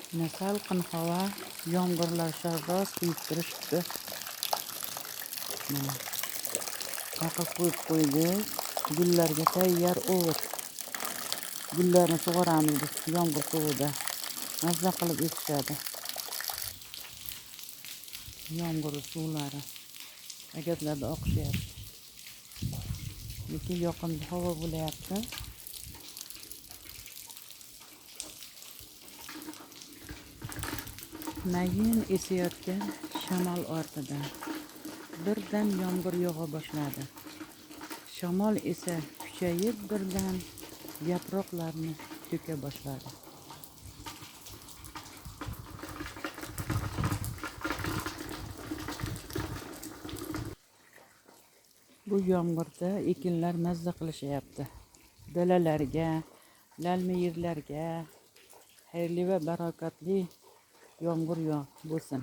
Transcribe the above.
Salqin havo, yomg'irlar sharros quyib turishibdi. Mana qaqib qo'yib qo'ydik. Gullarga tayyor o't. Gullarni sug'oramiz biz yomg'ir suvida. Mazza qilib ekishadi. Yomg'ir suvlari agazlarda oqishyapti. Lekin yoqimli havo bo'layapti. Mayin esayotgan shamol ortidan birdan yomg'ir yog'a boshladi. Shamol esa kuchayib birdan yaproqlarni to'ka boshladi. Bu yomg'irda ekinlar mazza qilishyapti. Dalalarga, lalmi yerlarga xayrli va barakatli yomg'ir bo'lsin.